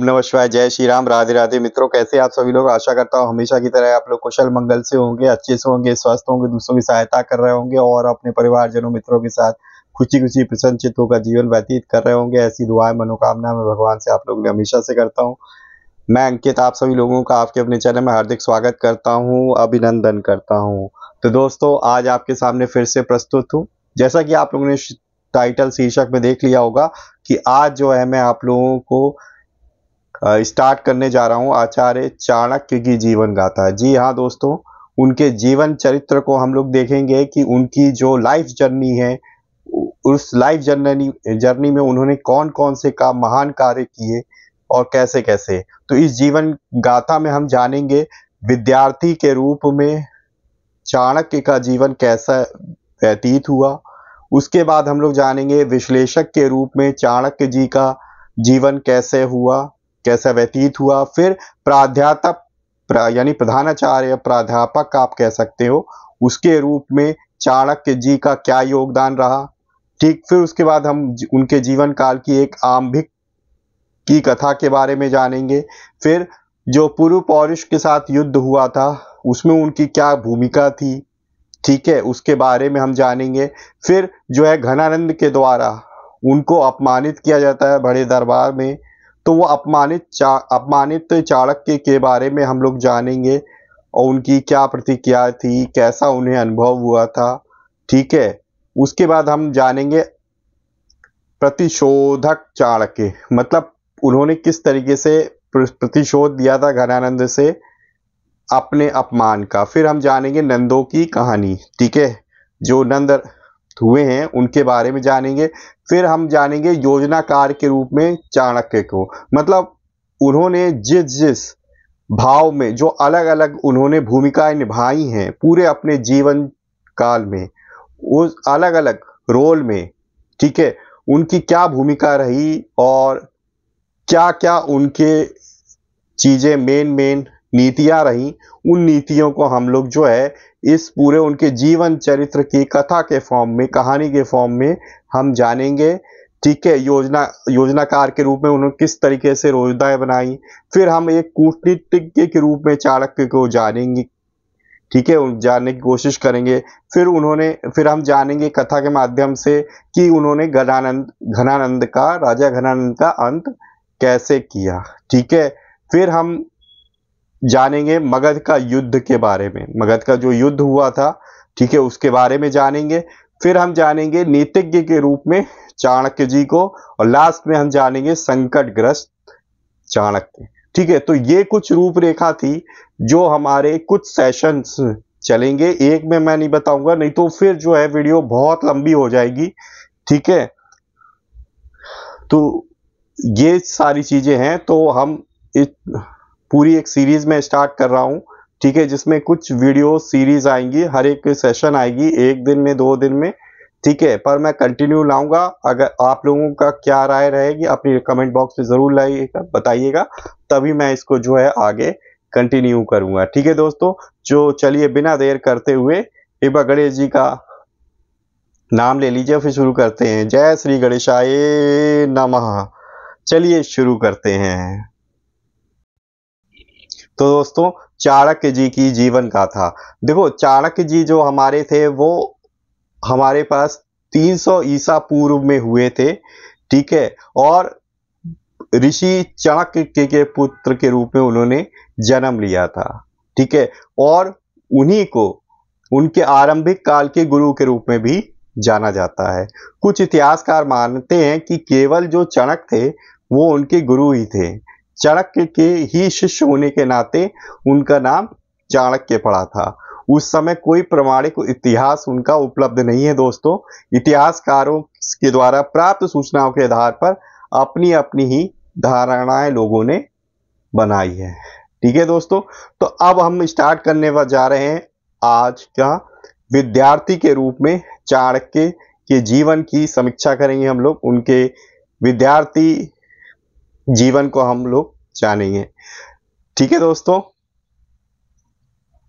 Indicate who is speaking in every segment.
Speaker 1: नमः शिवाय, जय श्री राम, राधे राधे। मित्रों, कैसे आप सभी लोग? आशा करता हूँ हमेशा की तरह आप लोग कुशल मंगल से होंगे, अच्छे से होंगे, स्वस्थ होंगे, दूसरों की सहायता कर रहे होंगे और अपने परिवारजनों मित्रों के साथ खुशी खुशी प्रसन्नचित्त होकर जीवन व्यतीत कर रहे होंगे। ऐसी दुआएं मनोकामना मैं भगवान से आप लोगों के हमेशा से करता हूँ। मैं अंकित आप सभी लोगों का आपके अपने चैनल में हार्दिक स्वागत करता हूँ, अभिनंदन करता हूँ। तो दोस्तों, आज आपके सामने फिर से प्रस्तुत हूँ। जैसा कि आप लोगों ने टाइटल शीर्षक में देख लिया होगा कि आज जो है मैं आप लोगों को स्टार्ट करने जा रहा हूं आचार्य चाणक्य की जीवन गाथा। जी हाँ दोस्तों, उनके जीवन चरित्र को हम लोग देखेंगे कि उनकी जो लाइफ जर्नी है, उस लाइफ जर्नी में उन्होंने कौन कौन से काम महान कार्य किए और कैसे कैसे। तो इस जीवन गाथा में हम जानेंगे विद्यार्थी के रूप में चाणक्य का जीवन कैसा व्यतीत हुआ। उसके बाद हम लोग जानेंगे विश्लेषक के रूप में चाणक्य जी का जीवन कैसे हुआ, कैसा व्यतीत हुआ। फिर प्राध्यापक यानी प्रधानाचार्य, प्राध्यापक आप कह सकते हो, उसके रूप में चाणक्य जी का क्या योगदान रहा। ठीक, फिर उसके बाद हम उनके जीवन काल की एक आंभिक की कथा के बारे में जानेंगे। फिर जो पूर्व पौरुष के साथ युद्ध हुआ था उसमें उनकी क्या भूमिका थी, ठीक है, उसके बारे में हम जानेंगे। फिर जो है घनानंद के द्वारा उनको अपमानित किया जाता है बड़े दरबार में, तो वो अपमानित चाणक्य के बारे में हम लोग जानेंगे और उनकी क्या प्रतिक्रिया थी, कैसा उन्हें अनुभव हुआ था। ठीक है, उसके बाद हम जानेंगे प्रतिशोधक चाणक्य, मतलब उन्होंने किस तरीके से प्रतिशोध दिया था घनानंद से अपने अपमान का। फिर हम जानेंगे नंदों की कहानी, ठीक है, जो नंद हुए हैं उनके बारे में जानेंगे। फिर हम जानेंगे योजनाकार के रूप में चाणक्य को, मतलब उन्होंने जिस जिस भाव में जो अलग अलग उन्होंने भूमिकाएं निभाई हैं पूरे अपने जीवन काल में, उस अलग अलग रोल में, ठीक है, उनकी क्या भूमिका रही और क्या क्या उनके चीजें मेन नीतियां रही। उन नीतियों को हम लोग जो है इस पूरे उनके जीवन चरित्र की कथा के फॉर्म में, कहानी के फॉर्म में हम जानेंगे। ठीक है, योजनाकार के रूप में उन्होंने किस तरीके से योजनाएं बनाई। फिर हम एक कूटनीतिज्ञ के रूप में चाणक्य को जानेंगे, ठीक है, जानने की कोशिश करेंगे। फिर हम जानेंगे कथा के माध्यम से कि उन्होंने राजा घनानंद का अंत कैसे किया। ठीक है, फिर हम जानेंगे मगध का युद्ध के बारे में, मगध का जो युद्ध हुआ था, ठीक है, उसके बारे में जानेंगे। फिर हम जानेंगे नीतिज्ञ के रूप में चाणक्य जी को और लास्ट में हम जानेंगे संकटग्रस्त चाणक्य। ठीक है, तो ये कुछ रूपरेखा थी जो हमारे कुछ सेशंस चलेंगे। एक में मैं नहीं बताऊंगा, नहीं तो फिर जो है वीडियो बहुत लंबी हो जाएगी। ठीक है, तो ये सारी चीजें हैं। तो हम इस पूरी एक सीरीज में स्टार्ट कर रहा हूं, ठीक है, जिसमें कुछ वीडियो सीरीज आएंगी, हर एक सेशन आएगी 1 दिन में 2 दिन में, ठीक है, पर मैं कंटिन्यू लाऊंगा। अगर आप लोगों का क्या राय रहेगी अपनी कमेंट बॉक्स में जरूर बताइएगा, तभी मैं इसको जो है आगे कंटिन्यू करूंगा। ठीक है दोस्तों, जो चलिए बिना देर करते हुए एक बार गणेश जी का नाम ले लीजिए, फिर शुरू करते हैं। जय श्री गणेशाय नमः। चलिए शुरू करते हैं। तो दोस्तों, चाणक्य जी की जीवन गाथा देखो। चाणक्य जी जो हमारे थे वो हमारे पास 300 ईसा पूर्व में हुए थे, ठीक है, और ऋषि चाणक्य के पुत्र के रूप में उन्होंने जन्म लिया था, ठीक है, और उन्हीं को उनके आरंभिक काल के गुरु के रूप में भी जाना जाता है। कुछ इतिहासकार मानते हैं कि केवल जो चाणक्य थे वो उनके गुरु ही थे। चाणक्य के ही शिष्य होने के नाते उनका नाम चाणक्य पड़ा था। उस समय कोई प्रमाणिक इतिहास उनका उपलब्ध नहीं है दोस्तों। इतिहासकारों के द्वारा प्राप्त सूचनाओं के आधार पर अपनी अपनी ही धारणाएं लोगों ने बनाई है। ठीक है दोस्तों, तो अब हम स्टार्ट करने जा रहे हैं आज का विद्यार्थी के रूप में चाणक्य के जीवन की समीक्षा करेंगे हम लोग। उनके विद्यार्थी जीवन को हम लोग जानेंगे। ठीक है दोस्तों,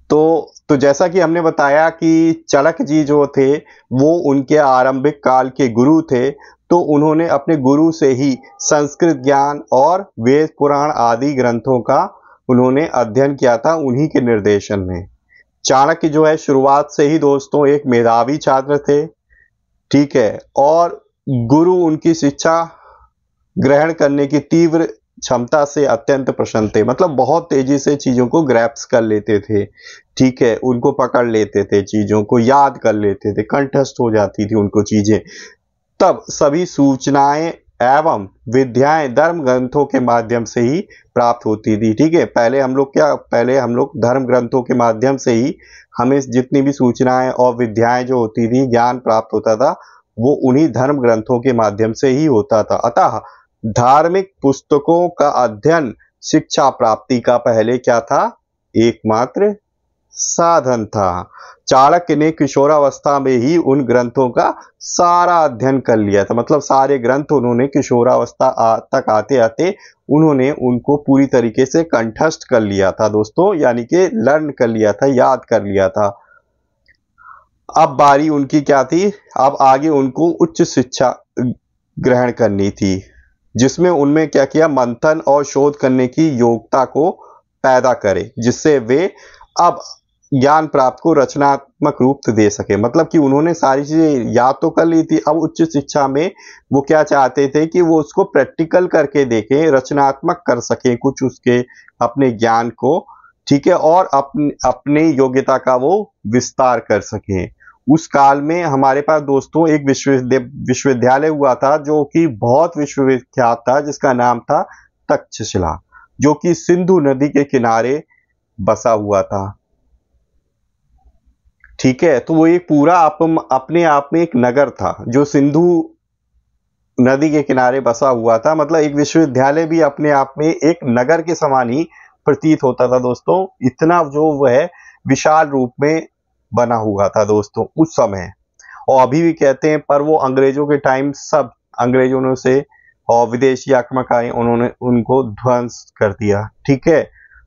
Speaker 1: तो जैसा कि हमने बताया कि चाणक्य जी जो थे वो उनके आरंभिक काल के गुरु थे। तो उन्होंने अपने गुरु से ही संस्कृत ज्ञान और वेद पुराण आदि ग्रंथों का उन्होंने अध्ययन किया था उन्हीं के निर्देशन में। चाणक्य जो है शुरुआत से ही दोस्तों एक मेधावी छात्र थे, ठीक है, और गुरु उनकी शिक्षा ग्रहण करने की तीव्र क्षमता से अत्यंत प्रसन्न थे। मतलब बहुत तेजी से चीजों को ग्रैप्स कर लेते थे, ठीक है, उनको पकड़ लेते थे, चीजों को याद कर लेते थे, कंठस्थ हो जाती थी उनको चीजें। तब सभी सूचनाएं एवं विद्याएं धर्म ग्रंथों के माध्यम से ही प्राप्त होती थी, ठीक है। पहले हम लोग धर्म ग्रंथों के माध्यम से ही हमें जितनी भी सूचनाएं और विद्याएं जो होती थी, ज्ञान प्राप्त होता था, वो उन्हीं धर्म ग्रंथों के माध्यम से ही होता था। अतः धार्मिक पुस्तकों का अध्ययन शिक्षा प्राप्ति का पहले क्या था, एकमात्र साधन था। चाणक्य ने किशोरावस्था में ही उन ग्रंथों का सारा अध्ययन कर लिया था। मतलब सारे ग्रंथ उन्होंने किशोरावस्था तक आते आते उन्होंने उनको पूरी तरीके से कंठस्थ कर लिया था दोस्तों, यानी कि लर्न कर लिया था, याद कर लिया था। अब बारी उनकी क्या थी, अब आगे उनको उच्च शिक्षा ग्रहण करनी थी, जिसमें उनमें क्या किया, मंथन और शोध करने की योग्यता को पैदा करे, जिससे वे अब ज्ञान प्राप्त को रचनात्मक रूप दे सके। मतलब कि उन्होंने सारी चीजें याद तो कर ली थी, अब उच्च शिक्षा में वो क्या चाहते थे कि वो उसको प्रैक्टिकल करके देखें, रचनात्मक कर सके कुछ उसके अपने ज्ञान को, ठीक है, और अपने योग्यता का वो विस्तार कर सके। उस काल में हमारे पास दोस्तों एक विश्वविद्यालय हुआ था जो कि बहुत विश्वविख्यात था, जिसका नाम था तक्षशिला, जो कि सिंधु नदी के किनारे बसा हुआ था, ठीक है। तो वो एक पूरा अपने आप में एक नगर था जो सिंधु नदी के किनारे बसा हुआ था। मतलब एक विश्वविद्यालय भी अपने आप में एक नगर के समान ही प्रतीत होता था दोस्तों, इतना जो वह विशाल रूप में बना हुआ था दोस्तों उस समय। और अभी भी कहते हैं, पर वो अंग्रेजों के टाइम सब अंग्रेजों ने से और विदेशी आक्रमण आए, उन्होंने उनको ध्वंस कर दिया, ठीक है।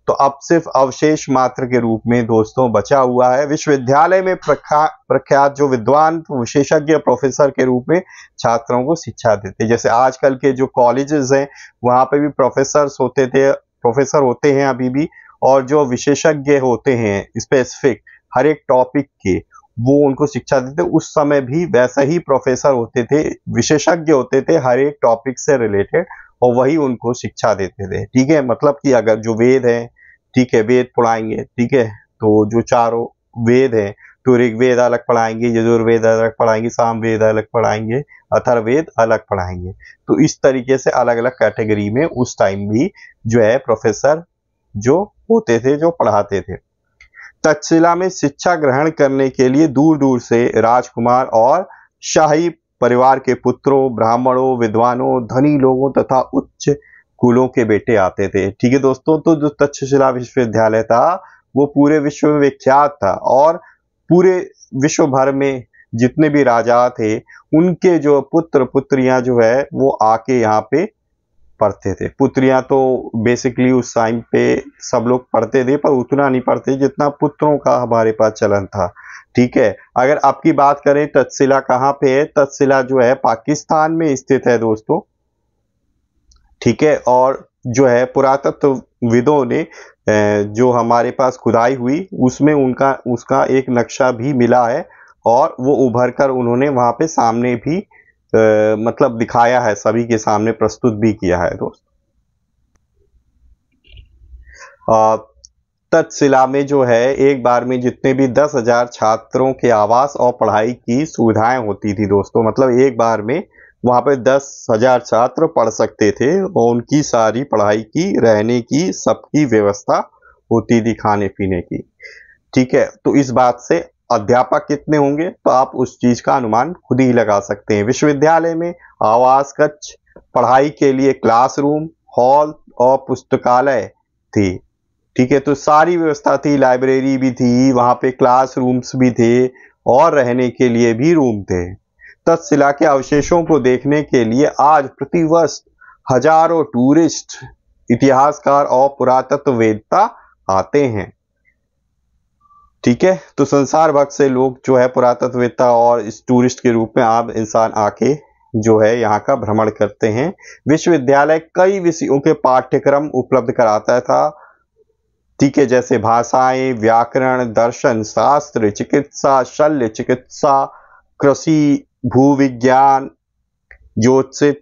Speaker 1: तो अब सिर्फ अवशेष मात्र के रूप में दोस्तों बचा हुआ है। विश्वविद्यालय में प्रख्यात जो विद्वान विशेषज्ञ प्रोफेसर के रूप में छात्रों को शिक्षा देते, जैसे आजकल के जो कॉलेजेस हैं वहां पे भी प्रोफेसर होते हैं अभी भी, और जो विशेषज्ञ होते हैं स्पेसिफिक हर एक टॉपिक के, वो उनको शिक्षा देते। उस समय भी वैसे ही प्रोफेसर होते थे, विशेषज्ञ होते थे हर एक टॉपिक से रिलेटेड, और वही उनको शिक्षा देते थे, ठीक है। मतलब कि अगर जो वेद है, ठीक है, वेद पढ़ाएंगे, ठीक है, तो जो चारों वेद हैं, तो ऋग्वेद अलग पढ़ाएंगे, यजुर्वेद अलग पढ़ाएंगे, सामवेद अलग पढ़ाएंगे, अथर्ववेद अलग पढ़ाएंगे। तो इस तरीके से अलग अलग कैटेगरी में उस टाइम भी जो है प्रोफेसर जो होते थे, जो पढ़ाते थे। तक्षशिला में शिक्षा ग्रहण करने के लिए दूर दूर से राजकुमार और शाही परिवार के पुत्रों, ब्राह्मणों, विद्वानों, धनी लोगों तथा उच्च कुलों के बेटे आते थे, ठीक है दोस्तों। तो जो तक्षशिला विश्वविद्यालय था वो पूरे विश्व में विख्यात था, और पूरे विश्व भर में जितने भी राजा थे उनके जो पुत्र पुत्रियां जो है वो आके यहाँ पे पढ़ते थे। पुत्रियां तो बेसिकली उस टाइम पे सब लोग पढ़ते थे, पर उतना नहीं पढ़ते जितना पुत्रों का हमारे पास चलन था, ठीक है। अगर आपकी बात करें तक्षशिला कहाँ पे है, तक्षशिला जो है पाकिस्तान में स्थित है दोस्तों, ठीक है। और जो है पुरातत्वविदों ने जो हमारे खुदाई खुदाई हुई उसमें उसका एक नक्शा भी मिला है, और वो उभर कर उन्होंने वहां पे सामने भी मतलब दिखाया है, सभी के सामने प्रस्तुत भी किया है दोस्त। तक्षशिला में जो है एक बार में जितने भी 10,000 छात्रों के आवास और पढ़ाई की सुविधाएं होती थी दोस्तों। मतलब एक बार में वहां पे 10,000 छात्र पढ़ सकते थे, और उनकी सारी पढ़ाई की, रहने की, सबकी व्यवस्था होती थी, खाने पीने की, ठीक है। तो इस बात से अध्यापक कितने होंगे तो आप उस चीज का अनुमान खुद ही लगा सकते हैं। विश्वविद्यालय में आवास कक्ष, पढ़ाई के लिए क्लासरूम, हॉल और पुस्तकालय थी, ठीक है। तो सारी व्यवस्था थी, लाइब्रेरी भी थी, वहां पे क्लासरूम्स भी थे, और रहने के लिए भी रूम थे। तक्षशिला के अवशेषों को देखने के लिए आज प्रतिवर्ष हजारों टूरिस्ट, इतिहासकार और पुरातत्ववेत्ता आते हैं, ठीक है। तो संसार भर से लोग जो है पुरातत्ववेत्ता और इस टूरिस्ट के रूप में आम इंसान आके जो है यहाँ का भ्रमण करते हैं। विश्वविद्यालय कई विषयों के पाठ्यक्रम उपलब्ध कराता था, ठीक है, जैसे भाषाएं, व्याकरण, दर्शन शास्त्र, चिकित्सा, शल्य चिकित्सा, कृषि, भूविज्ञान, ज्योतिष,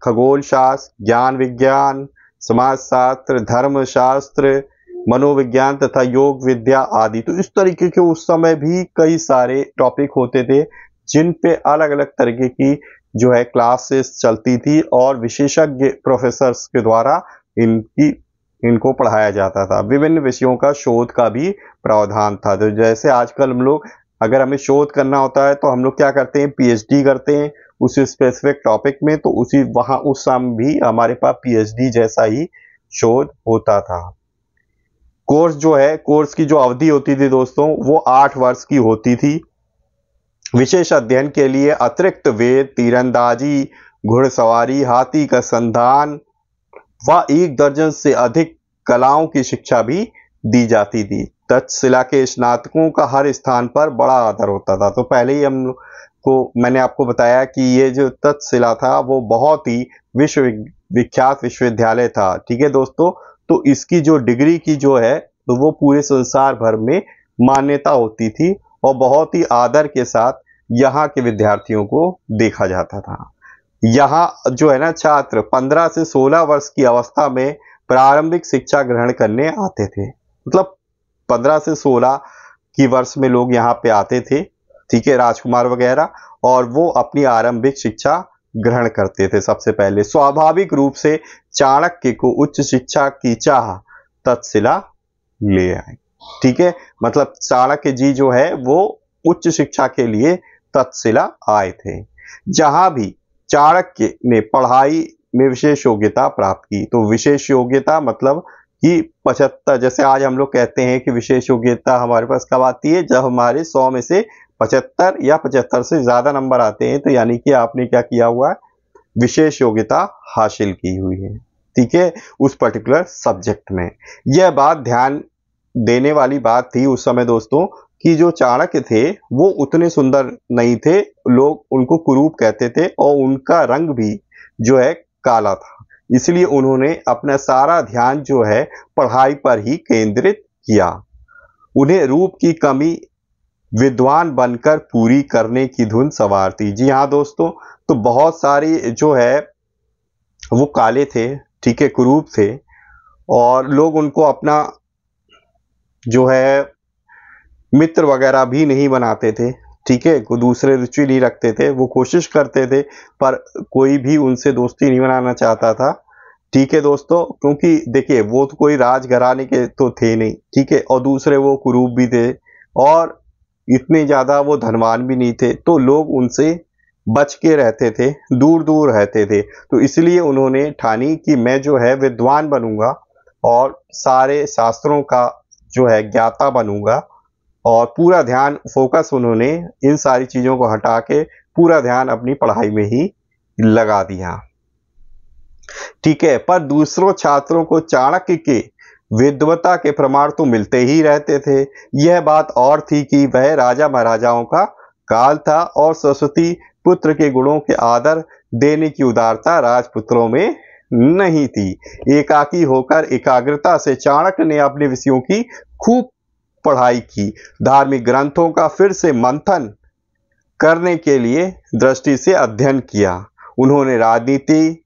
Speaker 1: खगोल शास्त्र, ज्ञान विज्ञान, समाजशास्त्र, धर्मशास्त्र, मनोविज्ञान तथा योग विद्या आदि। तो इस तरीके के उस समय भी कई सारे टॉपिक होते थे जिन पे अलग अलग तरीके की जो है क्लासेस चलती थी और विशेषज्ञ प्रोफेसर्स के द्वारा इनको पढ़ाया जाता था। विभिन्न विषयों का शोध का भी प्रावधान था। तो जैसे आजकल हम लोग अगर हमें शोध करना होता है तो हम लोग क्या करते हैं, पीएचडी करते हैं उस स्पेसिफिक टॉपिक में, तो उस समय भी हमारे पास पीएचडी जैसा ही शोध होता था। कोर्स जो है, कोर्स की जो अवधि होती थी दोस्तों वो 8 वर्ष की होती थी। विशेष अध्ययन के लिए अतिरिक्त वेद, तीरंदाजी, घुड़सवारी, हाथी का संधान व 1 दर्जन से अधिक कलाओं की शिक्षा भी दी जाती थी। तक्षशिला के स्नातकों का हर स्थान पर बड़ा आदर होता था। तो पहले ही मैंने आपको बताया कि ये जो तक्षशिला था वो बहुत ही विख्यात विश्वविद्यालय था, ठीक है दोस्तों। तो इसकी जो डिग्री की जो है तो वो पूरे संसार भर में मान्यता होती थी और बहुत ही आदर के साथ यहाँ के विद्यार्थियों को देखा जाता था। यहाँ जो है ना छात्र 15 से 16 वर्ष की अवस्था में प्रारंभिक शिक्षा ग्रहण करने आते थे। मतलब 15 से 16 की वर्ष में लोग यहाँ पे आते थे, ठीक है, राजकुमार वगैरह, और वो अपनी आरंभिक शिक्षा ग्रहण करते थे। सबसे पहले स्वाभाविक रूप से चाणक्य को उच्च शिक्षा की चाह तक्षशिला ले आए, ठीक है। मतलब चाणक्य जी जो है वो उच्च शिक्षा के लिए तक्षशिला आए थे, जहां भी चाणक्य ने पढ़ाई में विशेष योग्यता प्राप्त की। तो विशेष योग्यता मतलब कि 75, जैसे आज हम लोग कहते हैं कि विशेष योग्यता हमारे पास कब आती है, जब हमारे 100 में से 75 या 75 से ज्यादा नंबर आते हैं, तो यानी कि आपने क्या किया हुआ है, विशेष योग्यता हासिल की हुई है, ठीक है, उस पर्टिकुलर सब्जेक्ट में। यह बात ध्यान देने वाली बात थी उस समय दोस्तों कि जो चाणक्य थे वो उतने सुंदर नहीं थे, लोग उनको कुरूप कहते थे और उनका रंग भी जो है काला था। इसलिए उन्होंने अपना सारा ध्यान जो है पढ़ाई पर ही केंद्रित किया। उन्हें रूप की कमी विद्वान बनकर पूरी करने की धुन सवार थी। जी हाँ दोस्तों, तो बहुत सारी जो है वो काले थे, ठीक है, कुरूप थे, और लोग उनको अपना जो है मित्र वगैरह भी नहीं बनाते थे, ठीक है, कोई दूसरे रुचि नहीं रखते थे। वो कोशिश करते थे पर कोई भी उनसे दोस्ती नहीं बनाना चाहता था, ठीक है दोस्तों, क्योंकि देखिए वो तो कोई राजघराने के तो थे नहीं, ठीक है, और दूसरे वो कुरूप भी थे और इतने ज्यादा वो धनवान भी नहीं थे, तो लोग उनसे बच के रहते थे, दूर दूर रहते थे। तो इसलिए उन्होंने ठानी कि मैं जो है विद्वान बनूंगा और सारे शास्त्रों का जो है ज्ञाता बनूंगा, और पूरा ध्यान फोकस उन्होंने इन सारी चीजों को हटा के पूरा ध्यान अपनी पढ़ाई में ही लगा दिया, ठीक है। पर दूसरों छात्रों को चाणक्य के विद्वता के प्रमाण तो मिलते ही रहते थे। यह बात और थी कि वह राजा महाराजाओं का काल था और सरस्वती पुत्र के गुणों के आदर देने की उदारता राजपुत्रों में नहीं थी। एकाकी होकर एकाग्रता से चाणक्य ने अपने विषयों की खूब पढ़ाई की। धार्मिक ग्रंथों का फिर से मंथन करने के लिए दृष्टि से अध्ययन किया। उन्होंने राजनीति,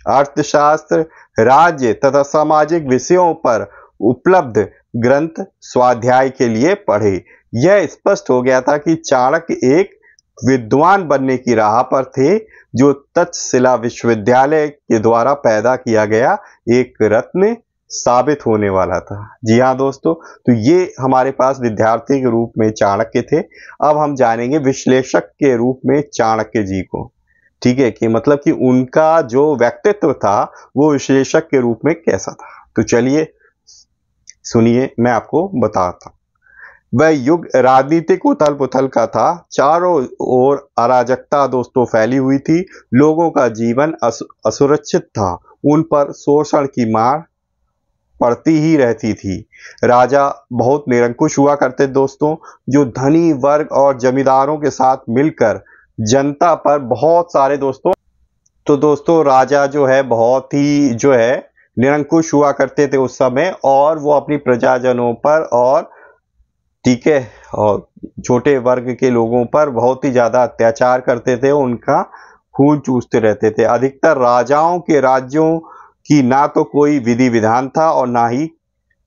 Speaker 1: अर्थशास्त्र, राज्य तथा सामाजिक विषयों पर उपलब्ध ग्रंथ स्वाध्याय के लिए पढ़े। यह स्पष्ट हो गया था कि चाणक्य एक विद्वान बनने की राह पर थे, जो तक्षशिला विश्वविद्यालय के द्वारा पैदा किया गया एक रत्न साबित होने वाला था। जी हाँ दोस्तों, तो ये हमारे पास विद्यार्थी के रूप में चाणक्य थे। अब हम जानेंगे विश्लेषक के रूप में चाणक्य जी को, ठीक है, कि मतलब कि उनका जो व्यक्तित्व था वो विश्लेषक के रूप में कैसा था। तो चलिए सुनिए, मैं आपको बताता। वह युग राजनीतिक उथल पुथल का था। चारों ओर अराजकता दोस्तों फैली हुई थी। लोगों का जीवन असुरक्षित था। उन पर शोषण की मार पड़ती ही रहती थी। राजा बहुत निरंकुश हुआ करते दोस्तों, जो धनी वर्ग और जमींदारों के साथ मिलकर जनता पर बहुत सारे दोस्तों तो दोस्तों राजा जो है बहुत ही जो है निरंकुश हुआ करते थे उस समय, और वो अपनी प्रजाजनों पर और ठीक है और छोटे वर्ग के लोगों पर बहुत ही ज्यादा अत्याचार करते थे, उनका खून चूसते रहते थे। अधिकतर राजाओं के राज्यों की ना तो कोई विधि विधान था और ना ही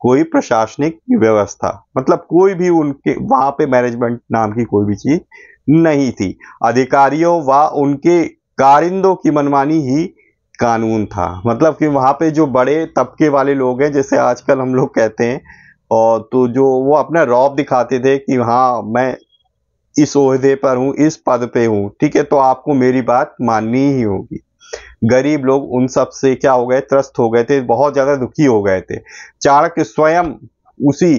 Speaker 1: कोई प्रशासनिक व्यवस्था, मतलब कोई भी उनके वहां पे मैनेजमेंट नाम की कोई भी चीज नहीं थी। अधिकारियों व उनके कारिंदों की मनमानी ही कानून था। मतलब कि वहां पे जो बड़े तबके वाले लोग हैं, जैसे आजकल हम लोग कहते हैं, और तो जो वो अपना रौब दिखाते थे कि हाँ मैं इस ओहदे पर हूँ, इस पद पे हूँ, ठीक है, तो आपको मेरी बात माननी ही होगी। गरीब लोग उन सब से क्या हो गए, त्रस्त हो गए थे, बहुत ज्यादा दुखी हो गए थे। चाणक्य स्वयं उसी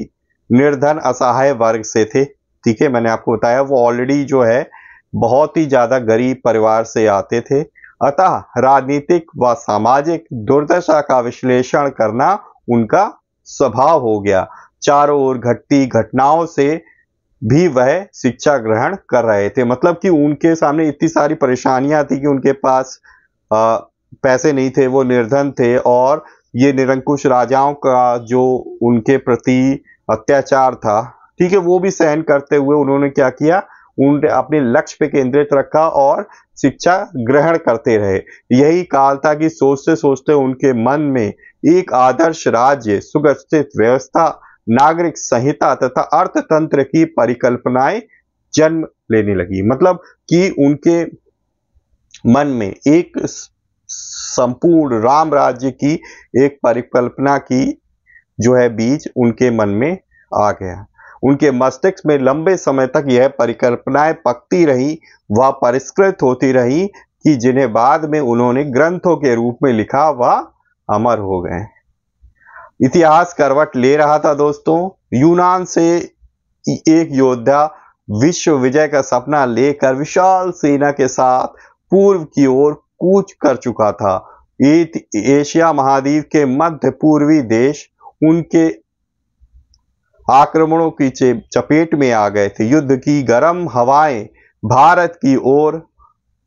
Speaker 1: निर्धन असहाय वर्ग से थे। ठीक है, मैंने आपको बताया वो ऑलरेडी जो है बहुत ही ज्यादा गरीब परिवार से आते थे। अतः राजनीतिक व सामाजिक दुर्दशा का विश्लेषण करना उनका स्वभाव हो गया। चारों ओर घटती घटनाओं से भी वह शिक्षा ग्रहण कर रहे थे। मतलब कि उनके सामने इतनी सारी परेशानियां थी कि उनके पास पैसे नहीं थे, वो निर्धन थे, और ये निरंकुश राजाओं का जो उनके प्रति अत्याचार था, ठीक है, वो भी सहन करते हुए उन्होंने क्या किया, उन्होंने अपने लक्ष्य पे केंद्रित रखा और शिक्षा ग्रहण करते रहे। यही काल था कि सोचते सोचते उनके मन में एक आदर्श राज्य, सुव्यवस्थित व्यवस्था, नागरिक संहिता तथा अर्थतंत्र की परिकल्पनाएं जन्म लेने लगी। मतलब कि उनके मन में एक संपूर्ण राम राज्य की एक परिकल्पना की जो है बीज उनके मन में आ गया। उनके मस्तिष्क में लंबे समय तक यह परिकल्पनाएं पकती रही व परिष्कृत होती रही कि जिन्हें बाद में उन्होंने ग्रंथों के रूप में लिखा व अमर हो गए। इतिहास करवट ले रहा था दोस्तों। यूनान से एक योद्धा विश्व विजय का सपना लेकर विशाल सेना के साथ पूर्व की ओर कूच कर चुका था। एशिया महाद्वीप के मध्य पूर्वी देश उनके आक्रमणों की चपेट में आ गए थे। युद्ध की गर्म हवाएं भारत की ओर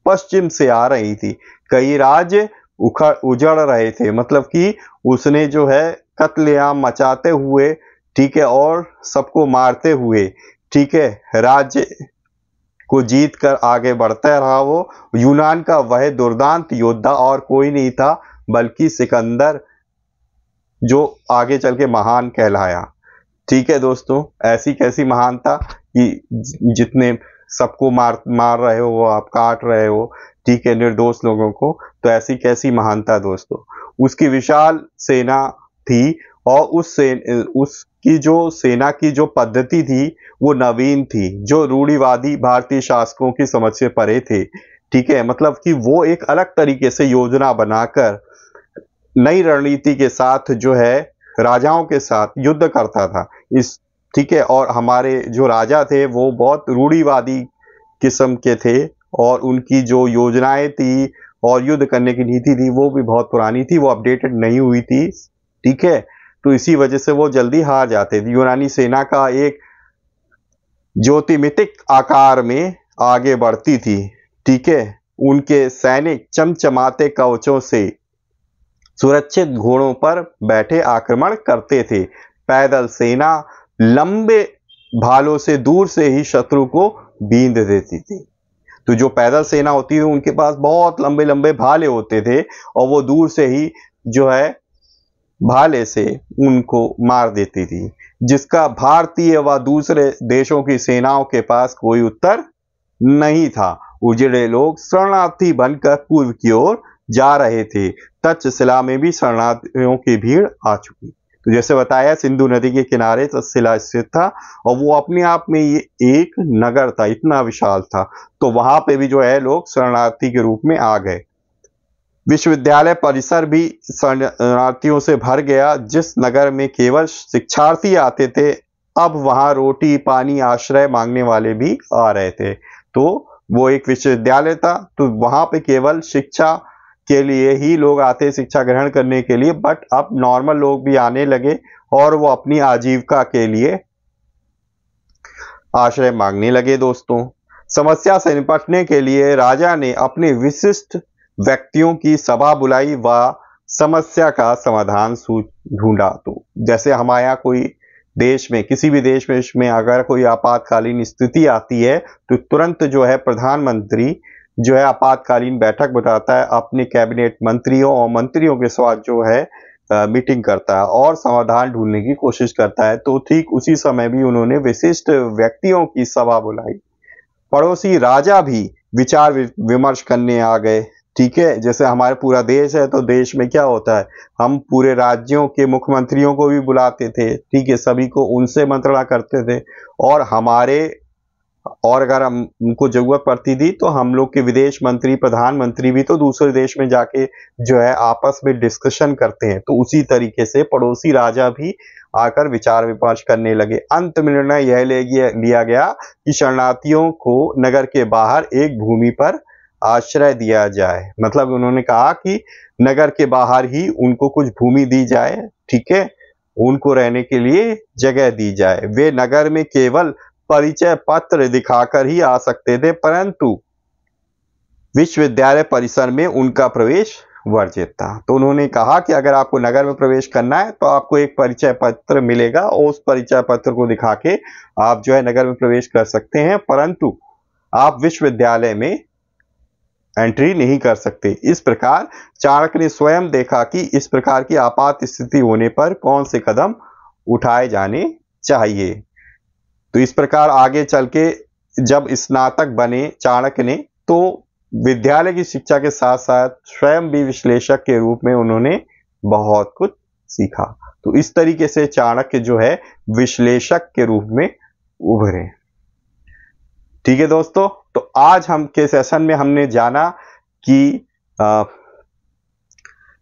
Speaker 1: पश्चिम से आ रही थी। कई राज्य उजड़ रहे थे। मतलब कि उसने जो है कत्लेआम मचाते हुए, ठीक है, और सबको मारते हुए, ठीक है, राज्य को जीत कर आगे बढ़ता रहा। वो यूनान का वह दुर्दांत योद्धा और कोई नहीं था बल्कि सिकंदर, जो आगे चल के महान कहलाया। ठीक है दोस्तों, ऐसी कैसी महानता कि जितने सबको मार रहे हो, आप काट रहे हो, ठीक है, निर्दोष लोगों को, तो ऐसी कैसी महानता दोस्तों। उसकी विशाल सेना थी और उसकी जो सेना की जो पद्धति थी वो नवीन थी, जो रूढ़िवादी भारतीय शासकों की समझ से परे थे। ठीक है, मतलब कि वो एक अलग तरीके से योजना बनाकर नई रणनीति के साथ जो है राजाओं के साथ युद्ध करता था। इस ठीक है, और हमारे जो राजा थे वो बहुत रूढ़िवादी किस्म के थे और उनकी जो योजनाएं थी और युद्ध करने की नीति थी वो भी बहुत पुरानी थी, वो अपडेटेड नहीं हुई थी। ठीक है, तो इसी वजह से वो जल्दी हार जाते थे। यूनानी सेना का एक ज्योतिमितिक आकार में आगे बढ़ती थी। ठीक है, उनके सैनिक चमचमाते कवचों से सुरक्षित घोड़ों पर बैठे आक्रमण करते थे। पैदल सेना लंबे भालों से दूर से ही शत्रु को बींध देती थी। तो जो पैदल सेना होती है उनके पास बहुत लंबे लंबे भाले होते थे और वो दूर से ही जो है भाले से उनको मार देती थी, जिसका भारतीय व दूसरे देशों की सेनाओं के पास कोई उत्तर नहीं था। उजड़े लोग शरणार्थी बनकर पूर्व की ओर जा रहे थे। तक्षशिला में भी शरणार्थियों की भीड़ आ चुकी। तो जैसे बताया, सिंधु नदी के किनारे तक्षशिला स्थित था और वो अपने आप में ये एक नगर था, इतना विशाल था। तो वहां पे भी जो है लोग शरणार्थी के रूप में आ गए। विश्वविद्यालय परिसर भी शरणार्थियों से भर गया। जिस नगर में केवल शिक्षार्थी आते थे, अब वहां रोटी पानी आश्रय मांगने वाले भी आ रहे थे। तो वो एक विश्वविद्यालय था, तो वहां पे केवल शिक्षा के लिए ही लोग आते, शिक्षा ग्रहण करने के लिए, बट अब नॉर्मल लोग भी आने लगे और वो अपनी आजीविका के लिए आश्रय मांगने लगे। दोस्तों, समस्या से निपटने के लिए राजा ने अपने विशिष्ट व्यक्तियों की सभा बुलाई व समस्या का समाधान ढूंढा। तो जैसे हमारे यहाँ कोई देश में, किसी भी देश में अगर कोई आपातकालीन स्थिति आती है तो तुरंत जो है प्रधानमंत्री जो है आपातकालीन बैठक बुलाता है अपने कैबिनेट मंत्रियों और मंत्रियों के साथ जो है मीटिंग करता है और समाधान ढूंढने की कोशिश करता है। तो ठीक उसी समय भी उन्होंने विशिष्ट व्यक्तियों की सभा बुलाई। पड़ोसी राजा भी विचार विमर्श करने आ गए। ठीक है, जैसे हमारे पूरा देश है तो देश में क्या होता है, हम पूरे राज्यों के मुख्यमंत्रियों को भी बुलाते थे। ठीक है, सभी को उनसे मंत्रणा करते थे और अगर हमको जरूरत पड़ती थी तो हम लोग के विदेश मंत्री, प्रधानमंत्री भी तो दूसरे देश में जाके जो है आपस में डिस्कशन करते हैं। तो उसी तरीके से पड़ोसी राजा भी आकर विचार विमर्श करने लगे। अंत में निर्णय यह लिया गया कि शरणार्थियों को नगर के बाहर एक भूमि पर आश्रय दिया जाए। मतलब उन्होंने कहा कि नगर के बाहर ही उनको कुछ भूमि दी जाए। ठीक है, उनको रहने के लिए जगह दी जाए। वे नगर में केवल परिचय पत्र दिखाकर ही आ सकते थे, परंतु विश्वविद्यालय परिसर में उनका प्रवेश वर्जित था। तो उन्होंने कहा कि अगर आपको नगर में प्रवेश करना है तो आपको एक परिचय पत्र मिलेगा और उस परिचय पत्र को दिखा के आप जो है नगर में प्रवेश कर सकते हैं, परंतु आप विश्वविद्यालय में एंट्री नहीं कर सकते। इस प्रकार चाणक्य ने स्वयं देखा कि इस प्रकार की आपात स्थिति होने पर कौन से कदम उठाए जाने चाहिए। तो इस प्रकार आगे चल के जब स्नातक बने चाणक्य ने तो विद्यालय की शिक्षा के साथ साथ स्वयं भी विश्लेषक के रूप में उन्होंने बहुत कुछ सीखा। तो इस तरीके से चाणक्य जो है विश्लेषक के रूप में उभरे। ठीक है दोस्तों, तो आज हम के सेशन में हमने जाना कि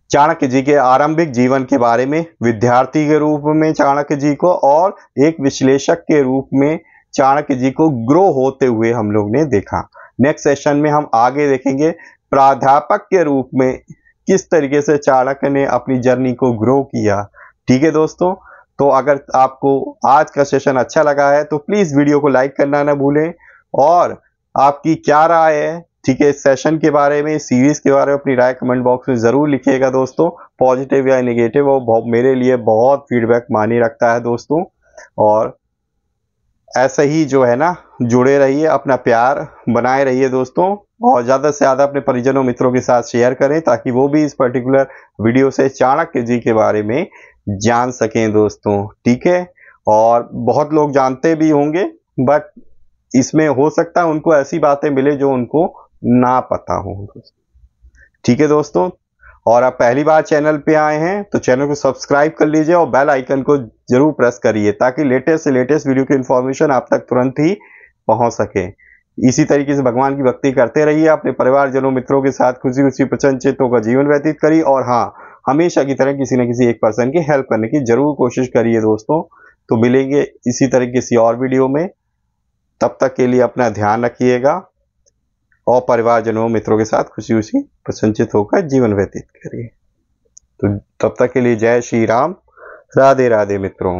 Speaker 1: चाणक्य जी के आरंभिक जीवन के बारे में, विद्यार्थी के रूप में चाणक्य जी को और एक विश्लेषक के रूप में चाणक्य जी को ग्रो होते हुए हम लोग ने देखा। नेक्स्ट सेशन में हम आगे देखेंगे प्राध्यापक के रूप में किस तरीके से चाणक्य ने अपनी जर्नी को ग्रो किया। ठीक है दोस्तों, तो अगर आपको आज का सेशन अच्छा लगा है तो प्लीज वीडियो को लाइक करना ना भूलें और आपकी क्या राय है, ठीक है, इस सेशन के बारे में, सीरीज के बारे में अपनी राय कमेंट बॉक्स में जरूर लिखिएगा दोस्तों, पॉजिटिव या नेगेटिव। वो मेरे लिए बहुत फीडबैक मानी रखता है दोस्तों। और ऐसे ही जो है ना जुड़े रहिए, अपना प्यार बनाए रहिए दोस्तों, और ज़्यादा से ज़्यादा अपने परिजनों मित्रों के साथ शेयर करें ताकि वो भी इस पर्टिकुलर वीडियो से चाणक्य जी के बारे में जान सकें दोस्तों। ठीक है, और बहुत लोग जानते भी होंगे बट इसमें हो सकता है उनको ऐसी बातें मिले जो उनको ना पता हो। ठीक है दोस्तों, और आप पहली बार चैनल पे आए हैं तो चैनल को सब्सक्राइब कर लीजिए और बेल आइकन को जरूर प्रेस करिए ताकि लेटेस्ट से लेटेस्ट वीडियो की इन्फॉर्मेशन आप तक तुरंत ही पहुंच सके। इसी तरीके से भगवान की भक्ति करते रहिए, अपने परिवारजनों मित्रों के साथ खुशी खुशी प्रसन्नचित्तों का जीवन व्यतीत करिए, और हाँ, हमेशा की तरह किसी न किसी एक पर्सन की हेल्प करने की जरूर कोशिश करिए दोस्तों। तो मिलेंगे इसी तरह किसी और वीडियो में, तब तक के लिए अपना ध्यान रखिएगा और परिवारजनों मित्रों के साथ खुशी खुशी प्रसन्नचित्त होकर जीवन व्यतीत करिए। तो तब तक के लिए जय श्री राम, राधे राधे मित्रों।